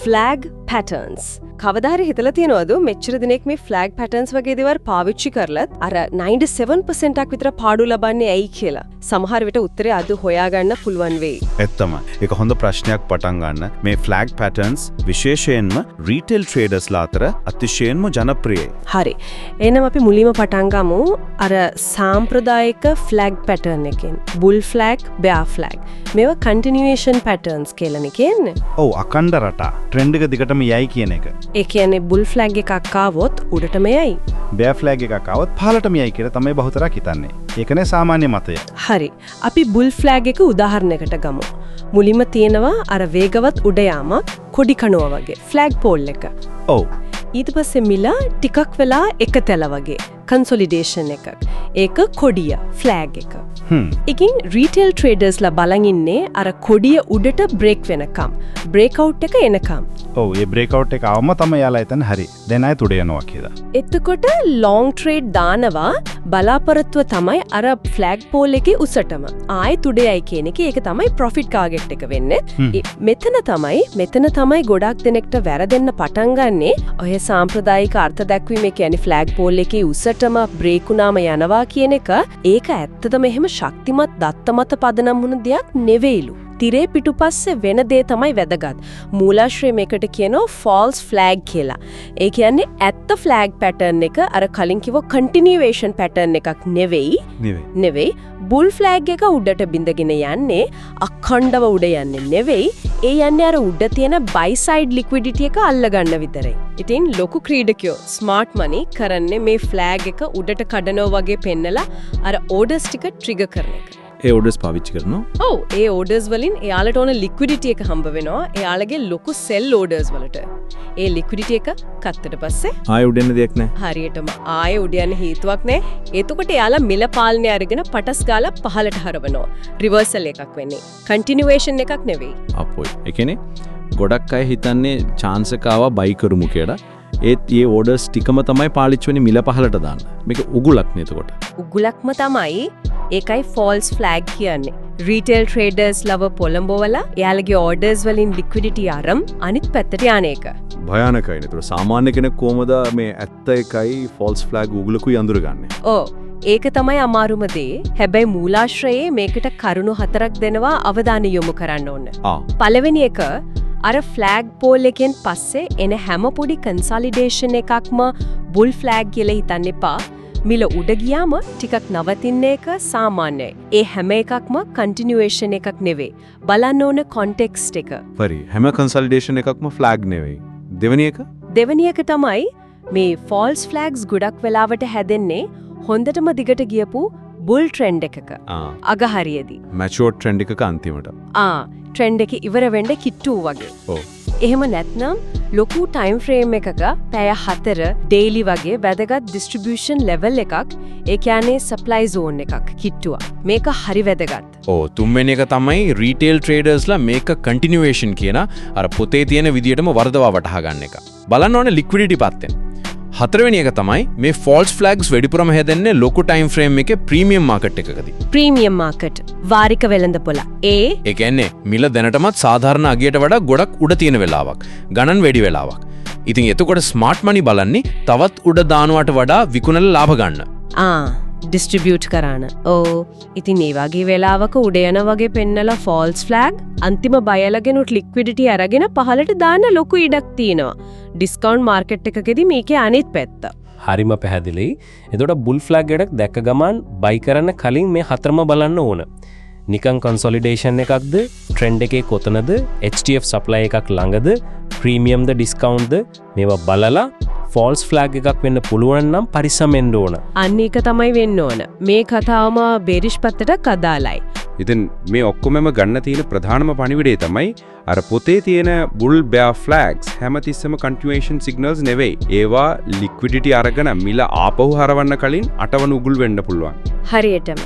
Flag patterns. කවදාහරි හිතලා තියෙනවද මෙච්චර දිනෙක මේ ෆ්ලැග් පැටර්න්ස් වගේ දේවල් පාවිච්චි කරලත් අර 97%ක් විතර පාඩු ලබන්නේ ඇයි කියලා? සමහර විට උත්තරේ අද හොයාගන්න පුළුවන් වෙයි. ඇත්තම. ඒක හොඳ ප්‍රශ්නයක් පටන් ගන්න. මේ ෆ්ලැග් පැටර්න්ස් විශේෂයෙන්ම රීටේල් ට්‍රේඩර්ස්ලා අතර අතිශයින්ම ජනප්‍රියයි. හරි. එහෙනම් අපි මුලින්ම පටන් ගමු අර සාම්ප්‍රදායික ෆ්ලැග් පැටර්න් එකෙන්. බුල් ෆ්ලැග්, බෙයා ෆ්ලැග්. මේවා කන්ටිනියුේෂන් පැටර්න්ස් කියලානේ කියන්නේ. ඔව් අකණ්ඩ රටා. ට්‍රෙන්ඩ් එක දිගටම යයි කියන එක. ඒ කියන්නේ බුල් ෆ්ලැග් එකක් ආවොත් උඩටම යයි. බෙයා ෆ්ලැග් එකක් ආවොත් පහළටම යයි කියලා තමයි බහුතරක් හිතන්නේ. ඒකනේ සාමාන්‍ය මතය. හරි. අපි බුල් ෆ්ලැග් එක උදාහරණයකට ගමු. මුලින්ම තියෙනවා අර වේගවත් උඩ යාමක් කොඩි කණුව වගේ ෆ්ලැග් පෝල් එක. ඔව්. ඊට පස්සේ මිල ටිකක් වෙලා එකතැල වගේ කන්සොලිඩේෂන් එකක්. ඒක කොඩිය ෆ්ලැග් එක. එකකින් රීටේල් ට්‍රේඩර්ස්ලා බලන් ඉන්නේ අර කොඩිය උඩට බ්‍රේක් වෙනකම්. බ්‍රේක් අවුට් එක එනකම්. ඔව් ඒ බ්‍රේක් අවුට් එක ආවම තමයි යාලා එතන හරි. දැන් ආයෙ උඩ යනවා කියලා. එතකොට ලොන්ග් ට්‍රේඩ් දානවා බලාපොරොත්තුව තමයි අර ෆ්ලැග් පෝල් එකේ උසටම. ආයෙ උඩයයි කියන එක ඒක තමයි ප්‍රොෆිට් ටාගට් එක වෙන්නේ. මෙතන තමයි ගොඩක් දෙනෙක්ට වැරදෙන්න පටන් ගන්නේ. ඔය සාම්ප්‍රදායික අර්ථ දැක්වීම කියන්නේ ෆ්ලැග් පෝල් එකේ උසටම බ්‍රේක් වුණාම යනවා කියන එක ඒක ඇත්තටම එහෙම ශක්තිමත් දත්ත මත පදනම් වුණ දෙයක් නෙවෙයිලු. තිරේ පිටුපස්සේ වෙන දේ තමයි වැදගත්. මූලාශ්‍රය මේකට කියනවා false flag කියලා. ඒ කියන්නේ ඇත්ත ෆ්ලැග් පැටර්න් එක අර කලින් කිව්ව කන්ටිනියුේෂන් පැටර්න් එකක් නෙවෙයි. බුල් ෆ්ලැග් එක උඩට බින්දගෙන යන්නේ අඛණ්ඩව උඩ යන්නේ නෙවෙයි. ඒ යන්නේ අර උඩ තියෙන බයි සයිඩ් ලික්විඩිටි එක අල්ලගන්න විතරයි. ඉතින් ලොකු ක්‍රීඩකයෝ ස්මාර්ට් මනි කරන්නේ මේ ෆ්ලැග් එක උඩට කඩනවා වගේ පෙන්නලා අර ඕඩර්ස් ටික ට්‍රිගර් කරන එක. ඒ ඕඩර්ස් පාවිච්චි කරනවා. ඔව් ඒ ඕඩර්ස් වලින් එයාලට ඕන ලික්විඩිටි එක හම්බ වෙනවා. එයාලගේ ලොකු සෙල් ඕඩර්ස් වලට. ඒ ලික්විඩිටි එක කත්තට පස්සේ ආයෙ උඩ යන්න දෙයක් නැහැ. හරියටම ආයෙ උඩ යන්න හේතුවක් නැහැ. එතකොට එයාලා මිල පාලනය අරගෙන පටස් ගාලා පහලට හරවනවා. රිවර්සල් එකක් වෙන්නේ. කන්ටිනියුේෂන් එකක් නෙවෙයි. අපොයි. ඒ කියන්නේ ගොඩක් අය හිතන්නේ chance එක ආවා බයි කරමු කියලා. ඒත් මේ ඕඩර්ස් ටිකම තමයි පාලිච්ච වෙන්නේ මිල පහලට දාන්න. මේක උගුලක් නේ එතකොට. උගුලක්ම තමයි. ඒකයි false flag කියන්නේ. රීටේල් ට්‍රේඩර්ස් ලව පොළඹවලා එයාලගේ ඕඩර්ස් වලින් ලික්විඩිටි අරන් අනිත් පැත්තට යන එක. භයානකයි නේ. ඒතර සාමාන්‍ය කෙනෙක් කොහමද මේ ඇත්ත එකයි false flag උගුලකුයි අඳුරගන්නේ? ඔව්. ඒක තමයි අමාරුම දේ. හැබැයි මූලාශ්‍රයේ මේකට කරුණු 4ක් දෙනවා අවධානය යොමු කරන්න ඕන. පළවෙනි එක අර ෆ්ලැග් පෝල් එකෙන් පස්සේ එන හැම පොඩි කන්සොලිඩේෂන් එකක්ම බුල් ෆ්ලැග් කියලා හිතන්න එපා. මිල උඩ ගියාම ටිකක් නවතින්න එක සාමාන්‍යයි. ඒ හැම එකක්ම කන්ටිනියුේෂන් එකක් නෙවෙයි. බලන්න ඕන කොන්ටෙක්ස්ට් එක. හරි. හැම කන්සොලිඩේෂන් එකක්ම ෆ්ලැග් නෙවෙයි. දෙවෙනි එක තමයි මේ ෆෝල්ස් ෆ්ලැග්ස් ගොඩක් වෙලාවට හැදෙන්නේ හොඳටම දිගට ගියපු බුල් ට්‍රෙන්ඩ් එකක. අගහරියේදී. මැචුවර් ට්‍රෙන්ඩ් එකක අන්තිමට. ට්‍රෙන්ඩ් එක ඉවර වෙන්න කිට්ටු වගේ. ඔව්. එහෙම නැත්නම් ලොකු ටයිම් ෆ්‍රේම් එකක පැය 4 ඩේලි වගේ වැදගත් ඩිස්ට්‍රිබියුෂන් ලෙවල් එකක් ඒ කියන්නේ සප්ලයි zone එකක් කිට්ටුව. මේක හරි වැදගත්. තුන්වෙනි එක තමයි රීටේල් ට්‍රේඩර්ස්ලා මේක කන්ටිනියුේෂන් කියන අර පොතේ තියෙන විදියටම වර්ධවා වටහා ගන්න එක. බලන්න ඕනේ ලික්විඩිටි පැත්තෙන්. හතරවෙනි එක තමයි මේ ෆෝල්ස් ෆ්ලැග්ස් වැඩිපුරම හැදෙන්නේ ලොකු ටයිම් ෆ්‍රේම් එකේ ප්‍රීමියම් මාකට් එකකදී. ප්‍රීමියම් මාකට් වාරික වෙළඳපොළ. ඒ කියන්නේ මිල දැනටමත් සාධාරණ අගයට වඩා ගොඩක් උඩ තියෙන වෙලාවක්. ගණන් වැඩි වෙලාවක්. ඉතින් එතකොට ස්මාර්ට් මනි බලන්නේ තවත් උඩ දානවට වඩා විකුණලා ලාභ ගන්න. ඩිස්ට්‍රිබියුට් කරන්න. ඉතින් මේ වගේ වෙලාවක උඩ යන වගේ පෙන්නලා ෆෝල්ස් ෆ්ලැග් අන්තිම බයලගෙන උත් ලික්විඩිටි අරගෙන පහලට දාන්න ලොකු ඉඩක් තියෙනවා. ඩිස්කවුන්ට් මාකට් එකකදී මේකේ අනිත් පැත්ත. හරිම පැහැදිලි. එතකොට බුල් ෆ්ලැග් එකක් දැක්ක ගමන් බයි කරන්න කලින් මේ හතරම බලන්න ඕන. නිකන් කන්සොලිඩේෂන් එකක්ද, ට්‍රෙන්ඩ් එකේ කොතනද, HTF සප්ලයි එකක් ළඟද, ප්‍රීමියම්ද ඩිස්කවුන්ට්ද මේවා බලලා ෆෝල්ස් ෆ්ලැග් එකක් වෙන්න පුළුවන් නම් පරිස්සම් වෙන්න ඕන. අන්න ඒක තමයි වෙන්න ඕන. මේ කතාවම බේරිෂ් පැත්තට අදාළයි. ඉතින් මේ ඔක්කොමම ගන්න තියෙන ප්‍රධානම පණිවිඩය තමයි අර පොතේ තියෙන බුල් බෙයා ෆ්ලැග්ස් හැමතිස්සෙම කන්ටිනියුේෂන් සිග්නල්ස් නෙවෙයි. ඒවා ලික්විඩිටි අරගෙන මිල ආපහු හරවන්න කලින් අටවන උගුල් වෙන්න පුළුවන්. හරියටම